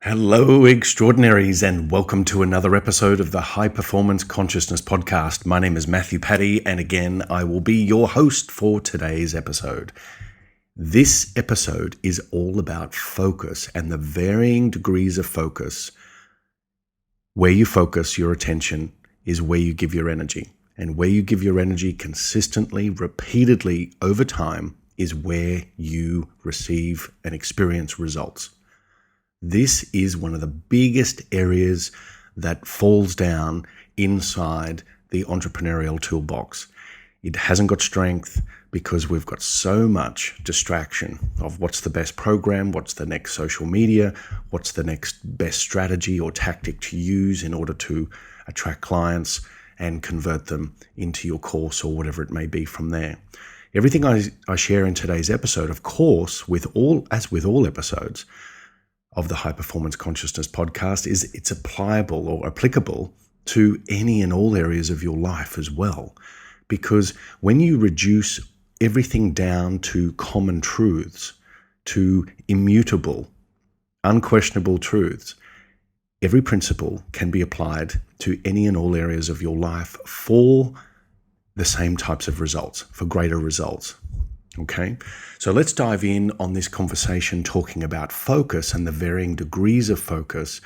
Hello, extraordinaries, and welcome to another episode of the High Performance Consciousness Podcast. My name is Matthew Paddy, and again, I will be your host for today's episode. This episode is all about focus and the varying degrees of focus. Where you focus your attention is where you give your energy, and where you give your energy consistently, repeatedly over time is where you receive and experience results. This is one of the biggest areas that falls down inside the entrepreneurial toolbox. It hasn't got strength because we've got so much distraction of what's the best program, what's the next social media, what's the next best strategy or tactic to use in order to attract clients and convert them into your course or whatever it may be from there. Everything I share in today's episode, of course, as with all episodes of the High Performance Consciousness Podcast, it's applicable to any and all areas of your life as well. Because when you reduce everything down to common truths, to immutable, unquestionable truths, every principle can be applied to any and all areas of your life for the same types of results, for greater results. Okay, so let's dive in on this conversation talking about focus and the varying degrees of focus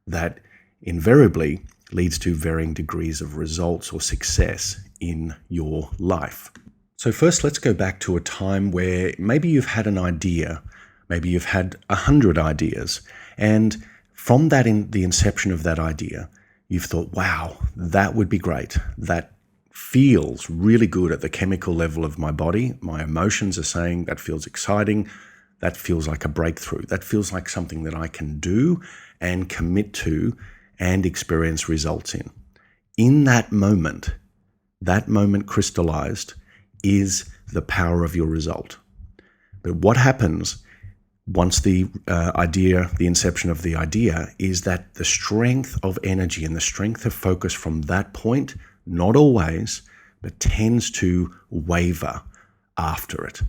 that invariably leads to varying degrees of results or success in your life. So first, let's go back to a time where maybe you've had an idea, maybe you've had 100 ideas, and from that, in the inception of that idea, you've thought, wow, that would be great. That feels really good at the chemical level of my body. My emotions are saying that feels exciting. That feels like a breakthrough. That feels like something that I can do and commit to and experience results in. In that moment crystallized is the power of your result. But what happens once the inception of the idea is that the strength of energy and the strength of focus from that point, not always, but tends to waver after it.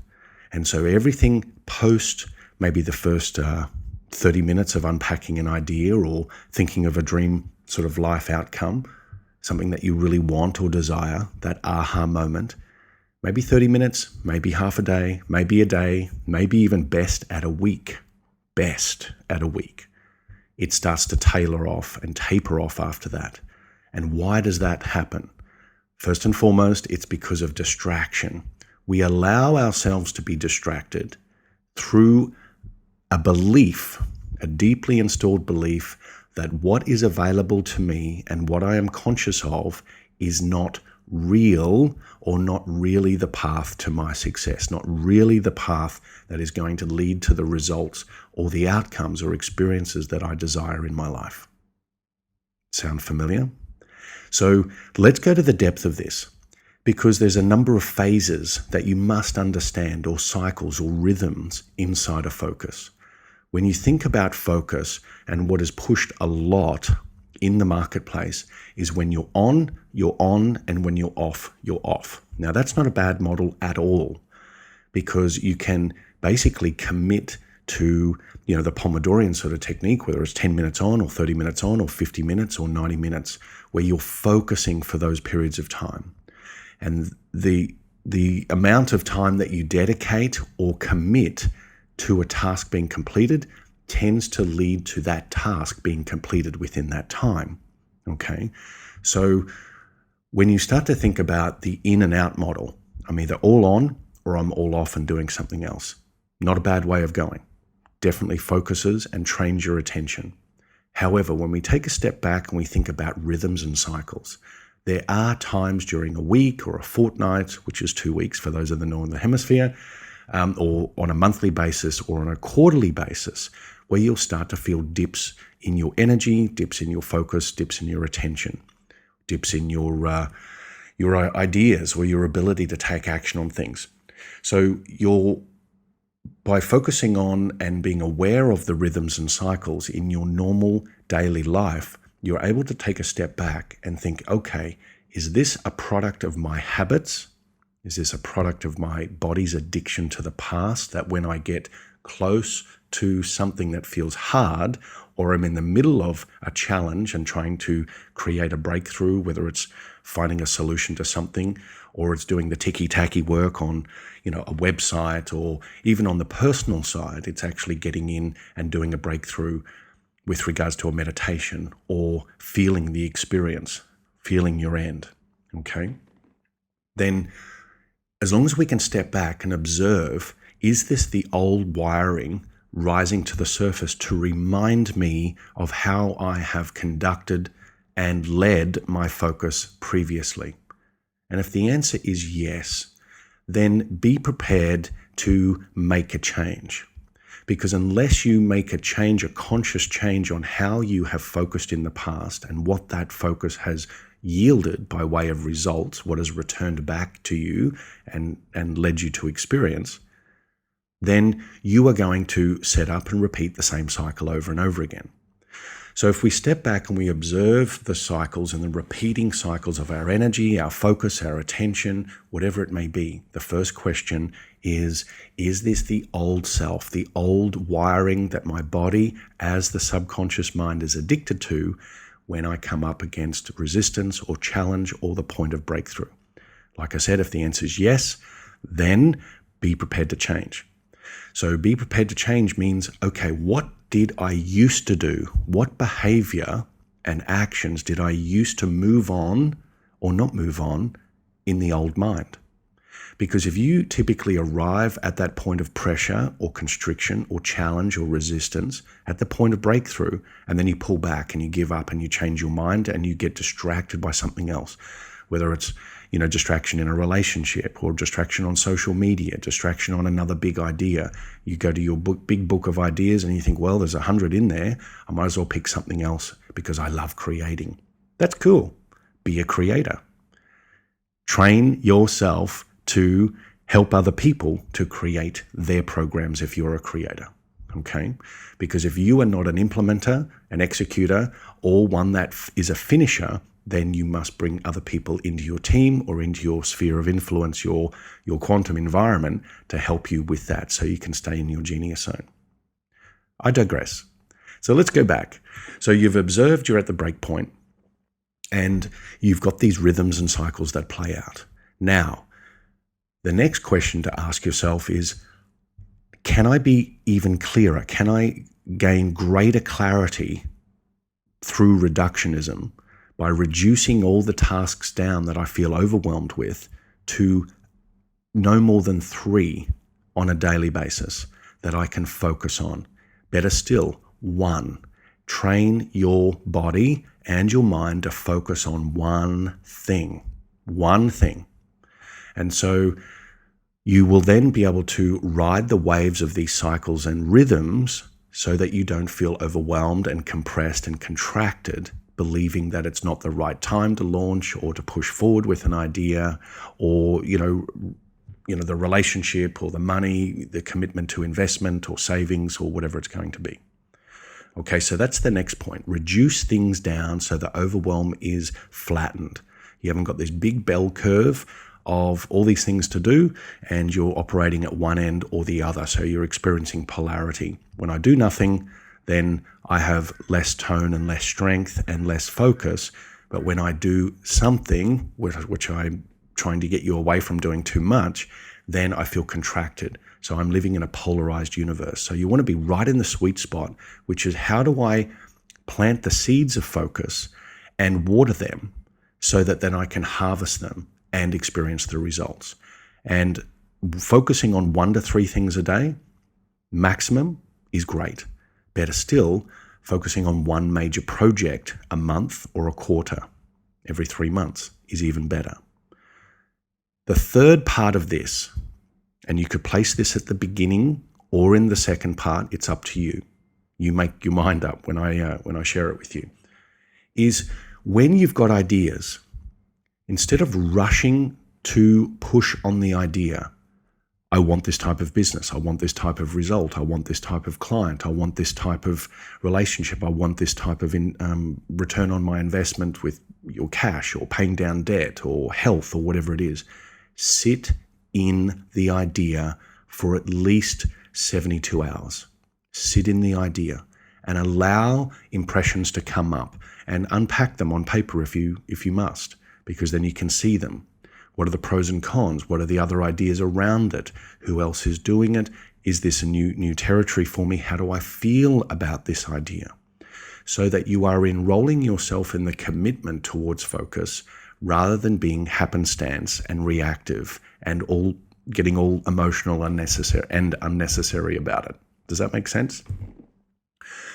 And so everything post maybe the first 30 minutes of unpacking an idea or thinking of a dream sort of life outcome, something that you really want or desire, that aha moment, maybe 30 minutes, maybe half a day, maybe even best at a week. It starts to tailor off and taper off after that. And why does that happen? First and foremost, it's because of distraction. We allow ourselves to be distracted through a belief, a deeply installed belief that what is available to me and what I am conscious of is not real or not really the path to my success, not really the path that is going to lead to the results or the outcomes or experiences that I desire in my life. Sound familiar? So let's go to the depth of this, because there's a number of phases that you must understand, or cycles or rhythms inside a focus. When you think about focus, and what is pushed a lot in the marketplace is when you're on, and when you're off, you're off. Now that's not a bad model at all, because you can basically commit to the Pomodorian sort of technique, whether it's 10 minutes on or 30 minutes on or 50 minutes or 90 minutes, where you're focusing for those periods of time. And the amount of time that you dedicate or commit to a task being completed tends to lead to that task being completed within that time. Okay? So when you start to think about the in and out model, I'm either all on or I'm all off and doing something else. Not a bad way of going. Definitely focuses and trains your attention. However, when we take a step back and we think about rhythms and cycles, there are times during a week or a fortnight, which is 2 weeks for those in the Northern Hemisphere, or on a monthly basis or on a quarterly basis, where you'll start to feel dips in your energy, dips in your focus, dips in your attention, dips in your ideas or your ability to take action on things. So by focusing on and being aware of the rhythms and cycles in your normal daily life, you're able to take a step back and think, okay, is this a product of my habits? Is this a product of my body's addiction to the past, that when I get close to something that feels hard, or I'm in the middle of a challenge and trying to create a breakthrough, whether it's finding a solution to something, or it's doing the ticky-tacky work on, a website, or even on the personal side, it's actually getting in and doing a breakthrough with regards to a meditation or feeling the experience, feeling your end, okay? Then as long as we can step back and observe, is this the old wiring rising to the surface to remind me of how I have conducted and led my focus previously? And if the answer is yes, then be prepared to make a change. Because unless you make a change, a conscious change on how you have focused in the past and what that focus has yielded by way of results, what has returned back to you and led you to experience, then you are going to set up and repeat the same cycle over and over again. So if we step back and we observe the cycles and the repeating cycles of our energy, our focus, our attention, whatever it may be, the first question is this the old self, the old wiring that my body as the subconscious mind is addicted to when I come up against resistance or challenge or the point of breakthrough? Like I said, if the answer is yes, then be prepared to change. So be prepared to change means, okay, what did I used to do? What behavior and actions did I used to move on or not move on in the old mind? Because if you typically arrive at that point of pressure or constriction or challenge or resistance at the point of breakthrough, and then you pull back and you give up and you change your mind and you get distracted by something else, whether it's distraction in a relationship or distraction on social media, distraction on another big idea. You go to your big book of ideas and you think, well, there's 100 in there. I might as well pick something else because I love creating. That's cool. Be a creator. Train yourself to help other people to create their programs if you're a creator, okay? Because if you are not an implementer, an executor, or one that is a finisher, then you must bring other people into your team or into your sphere of influence, your quantum environment, to help you with that so you can stay in your genius zone. I digress. So let's go back. So you've observed you're at the break point and you've got these rhythms and cycles that play out. Now, the next question to ask yourself is, can I be even clearer? Can I gain greater clarity through reductionism by reducing all the tasks down that I feel overwhelmed with to no more than 3 on a daily basis that I can focus on? Better still, 1. Train your body and your mind to focus on one thing. One thing. And so you will then be able to ride the waves of these cycles and rhythms so that you don't feel overwhelmed and compressed and contracted, believing that it's not the right time to launch or to push forward with an idea, or the relationship or the money, the commitment to investment or savings or whatever it's going to be. Okay, so that's the next point. Reduce things down so the overwhelm is flattened. You haven't got this big bell curve of all these things to do and you're operating at one end or the other. So you're experiencing polarity. When I do nothing, then I have less tone and less strength and less focus. But when I do something, which I'm trying to get you away from doing too much, then I feel contracted. So I'm living in a polarized universe. So you want to be right in the sweet spot, which is, how do I plant the seeds of focus and water them so that then I can harvest them and experience the results? And focusing on 1 to 3 things a day, maximum, is great. Better still, focusing on one major project a month or a quarter every 3 months is even better. The third part of this, and you could place this at the beginning or in the second part, it's up to you. You make your mind up when I share it with you, is when you've got ideas, instead of rushing to push on the idea, I want this type of business, I want this type of result, I want this type of client, I want this type of relationship, I want this type of return on my investment with your cash or paying down debt or health or whatever it is. Sit in the idea for at least 72 hours. Sit in the idea and allow impressions to come up and unpack them on paper if you must, because then you can see them. What are the pros and cons? What are the other ideas around it? Who else is doing it? Is this a new territory for me? How do I feel about this idea? So that you are enrolling yourself in the commitment towards focus rather than being happenstance and reactive and getting all emotional and unnecessary about it. Does that make sense?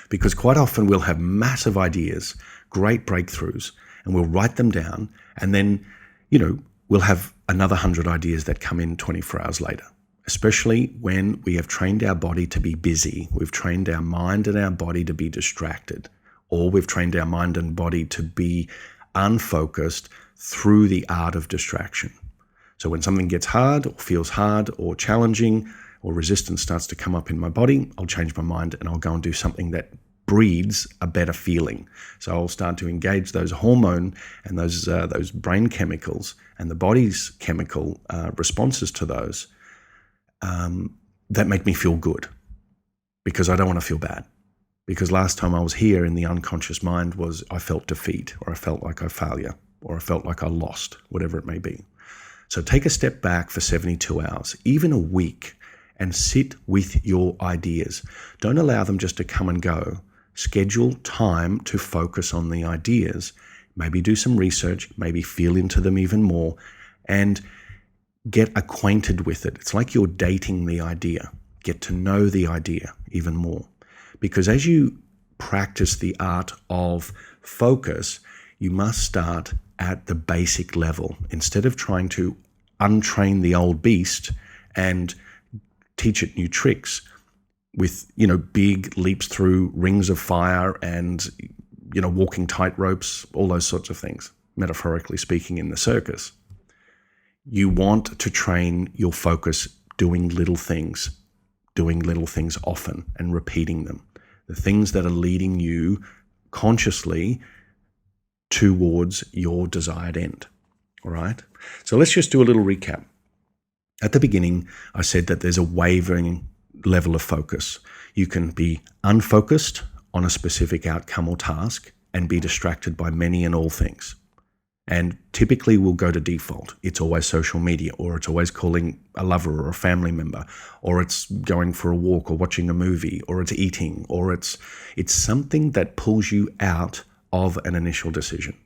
Because quite often we'll have massive ideas, great breakthroughs, and we'll write them down, and then, we'll have another 100 ideas that come in 24 hours later, especially when we have trained our body to be busy. We've trained our mind and our body to be distracted, or we've trained our mind and body to be unfocused through the art of distraction. So when something gets hard or feels hard or challenging or resistance starts to come up in my body, I'll change my mind and I'll go and do something that breeds a better feeling. So I'll start to engage those hormone and those brain chemicals and the body's chemical responses to those that make me feel good, because I don't want to feel bad. Because last time I was here in the unconscious mind was I felt defeat, or I felt like a failure, or I felt like I lost, whatever it may be. So take a step back for 72 hours, even a week, and sit with your ideas. Don't allow them just to come and go. Schedule time to focus on the ideas. Maybe do some research, maybe feel into them even more, and get acquainted with it. It's like you're dating the idea. Get to know the idea even more. Because as you practice the art of focus, you must start at the basic level. Instead of trying to untrain the old beast and teach it new tricks with, big leaps through rings of fire and, walking tight ropes, all those sorts of things, metaphorically speaking, in the circus. You want to train your focus doing little things often and repeating them. The things that are leading you consciously towards your desired end. All right? So let's just do a little recap. At the beginning, I said that there's a wavering level of focus. You can be unfocused on a specific outcome or task and be distracted by many and all things. And typically we'll go to default. It's always social media, or it's always calling a lover or a family member, or it's going for a walk or watching a movie, or it's eating, or it's something that pulls you out of an initial decision.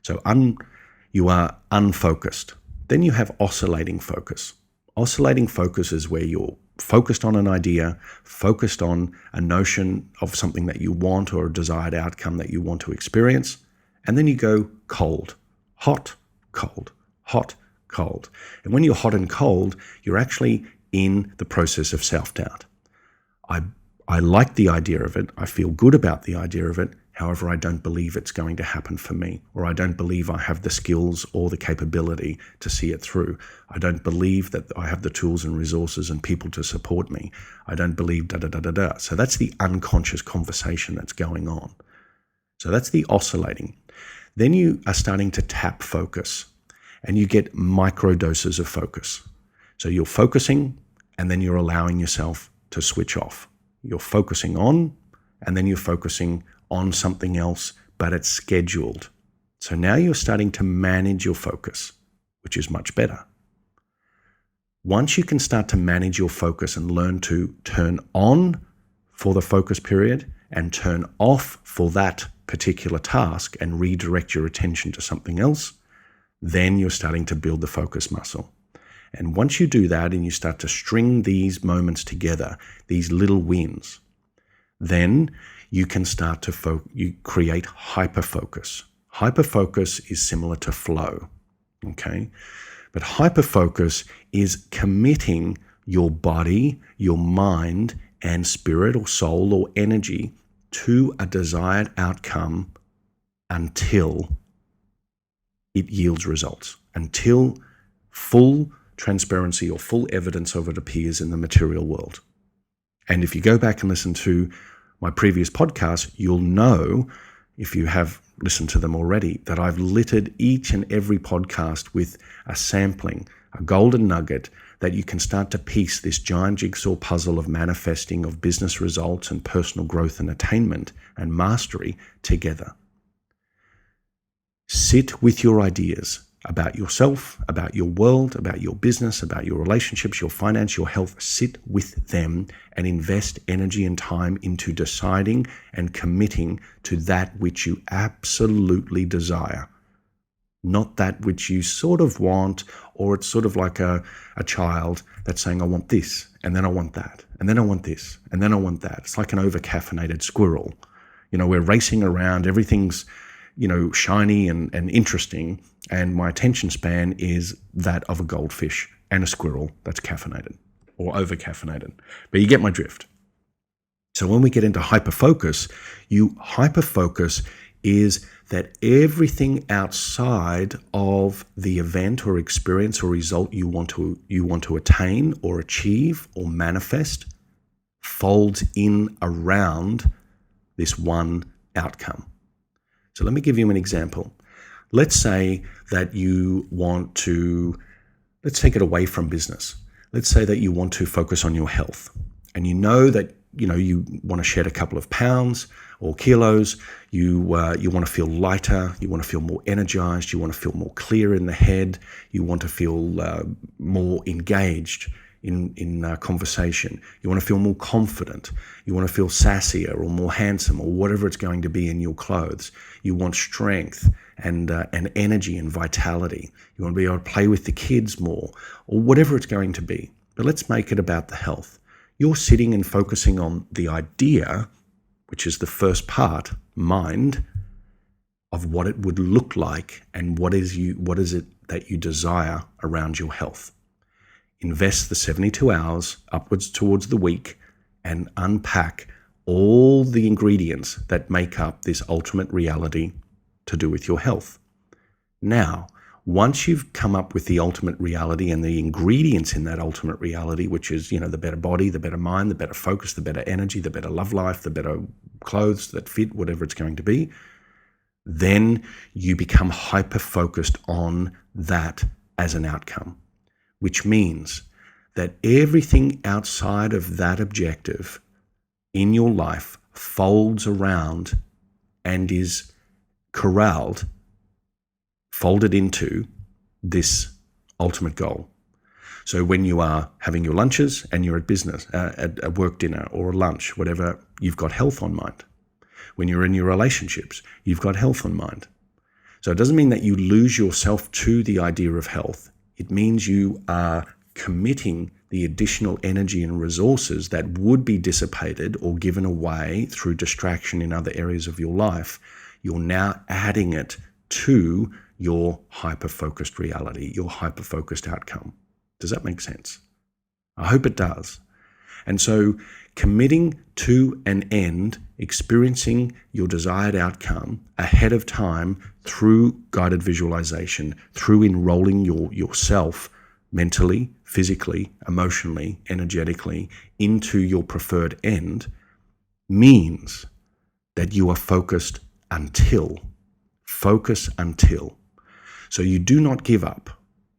So you are unfocused. Then you have oscillating focus. Oscillating focus is where you're focused on an idea, focused on a notion of something that you want or a desired outcome that you want to experience, and then you go cold. Hot, cold, hot, cold. And when you're hot and cold, you're actually in the process of self-doubt. I like the idea of it. I feel good about the idea of it. However, I don't believe it's going to happen for me, or I don't believe I have the skills or the capability to see it through. I don't believe that I have the tools and resources and people to support me. I don't believe da-da-da-da-da. So that's the unconscious conversation that's going on. So that's the oscillating. Then you are starting to tap focus, and you get micro doses of focus. So you're focusing, and then you're allowing yourself to switch off. You're focusing on, and then you're focusing on something else, but it's scheduled. So now you're starting to manage your focus, which is much better. Once you can start to manage your focus and learn to turn on for the focus period and turn off for that particular task and redirect your attention to something else, then you're starting to build the focus muscle. And once you do that and you start to string these moments together, these little wins, then you can start to you create hyperfocus. Hyperfocus is similar to flow, okay? But hyperfocus is committing your body, your mind, and spirit or soul or energy to a desired outcome until it yields results, until full transparency or full evidence of it appears in the material world. And if you go back and listen to my previous podcast, you'll know, if you have listened to them already, that I've littered each and every podcast with a sampling, a golden nugget that you can start to piece this giant jigsaw puzzle of manifesting of business results and personal growth and attainment and mastery together. Sit with your ideas about yourself, about your world, about your business, about your relationships, your finance, your health. Sit with them and invest energy and time into deciding and committing to that which you absolutely desire. Not that which you sort of want, or it's sort of like a child that's saying, I want this, and then I want that, and then I want this, and then I want that. It's like an over-caffeinated squirrel. We're racing around, everything's, shiny and interesting, and my attention span is that of a goldfish and a squirrel that's caffeinated or over-caffeinated. But you get my drift. So when we get into hyperfocus, hyperfocus is that everything outside of the event or experience or result you want to attain or achieve or manifest folds in around this one outcome. So let me give you an example. Let's say that let's take it away from business. Let's say that you want to focus on your health, and you know that you want to shed a couple of pounds or kilos. You want to feel lighter. You want to feel more energized. You want to feel more clear in the head. You want to feel more engaged in conversation. You want to feel more confident. You want to feel sassier or more handsome or whatever it's going to be in your clothes. You want strength and energy and vitality. You want to be able to play with the kids more or whatever it's going to be. But let's make it about the health. You're sitting and focusing on the idea, which is the first part, mind, of what it would look like and what is it that you desire around your health. Invest the 72 hours upwards towards the week and unpack all the ingredients that make up this ultimate reality to do with your health. Now, once you've come up with the ultimate reality and the ingredients in that ultimate reality, which is, the better body, the better mind, the better focus, the better energy, the better love life, the better clothes that fit, whatever it's going to be, then you become hyper-focused on that as an outcome, which means that everything outside of that objective in your life folds around and is corralled, folded into this ultimate goal. So when you are having your lunches and you're at business, at a work dinner or a lunch, whatever, you've got health on mind. When you're in your relationships, you've got health on mind. So it doesn't mean that you lose yourself to the idea of health. It means you are committing the additional energy and resources that would be dissipated or given away through distraction in other areas of your life. You're now adding it to your hyper-focused reality, your hyper-focused outcome. Does that make sense? I hope it does. And so committing to an end, experiencing your desired outcome ahead of time through guided visualization, through enrolling yourself mentally, physically, emotionally, energetically into your preferred end, means that you are focused until. Focus until. So you do not give up.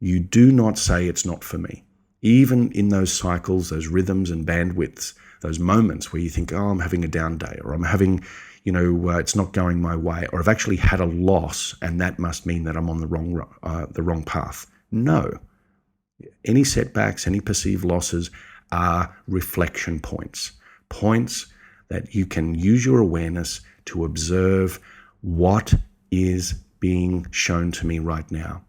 You do not say it's not for me. Even in those cycles, those rhythms and bandwidths, those moments where you think, oh, I'm having a down day, or I'm having, it's not going my way, or I've actually had a loss and that must mean that I'm on the wrong path. No. Any setbacks, any perceived losses are reflection points that you can use your awareness to observe what is being shown to me right now.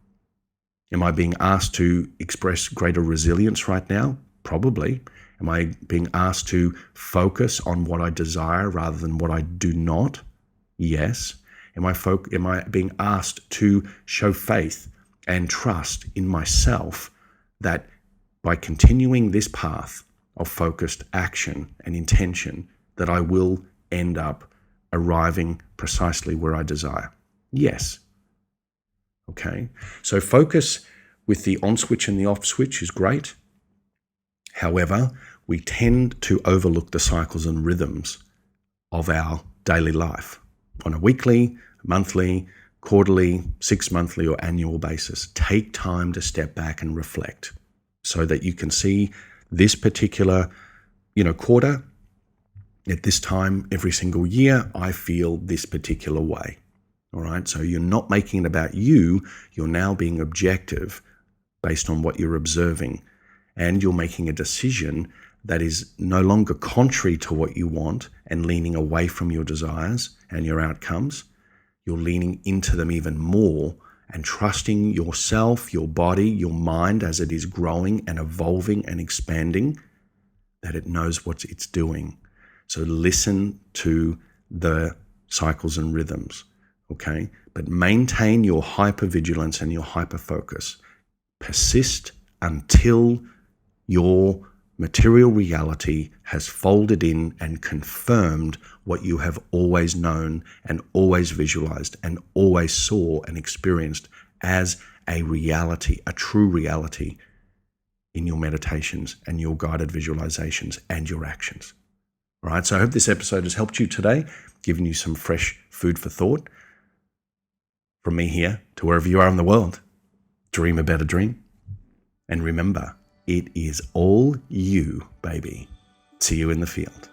Am I being asked to express greater resilience right now? Probably. Am I being asked to focus on what I desire rather than what I do not? Yes. Am I being asked to show faith and trust in myself that by continuing this path of focused action and intention, that I will end up arriving precisely where I desire? Yes. Okay. So focus with the on switch and the off switch is great. However, we tend to overlook the cycles and rhythms of our daily life on a weekly, monthly, quarterly, 6-monthly, or annual basis. Take time to step back and reflect so that you can see this particular, quarter. At this time every single year, I feel this particular way. All right. So you're not making it about you. You're now being objective based on what you're observing. And you're making a decision that is no longer contrary to what you want and leaning away from your desires and your outcomes. You're leaning into them even more and trusting yourself, your body, your mind as it is growing and evolving and expanding, that it knows what it's doing. So listen to the cycles and rhythms, okay? But maintain your hypervigilance and your hyperfocus. Persist until your material reality has folded in and confirmed what you have always known and always visualized and always saw and experienced as a reality, a true reality in your meditations and your guided visualizations and your actions. All right, so I hope this episode has helped you today, given you some fresh food for thought. From me here to wherever you are in the world, dream a better dream. And remember, it is all you, baby. See you in the field.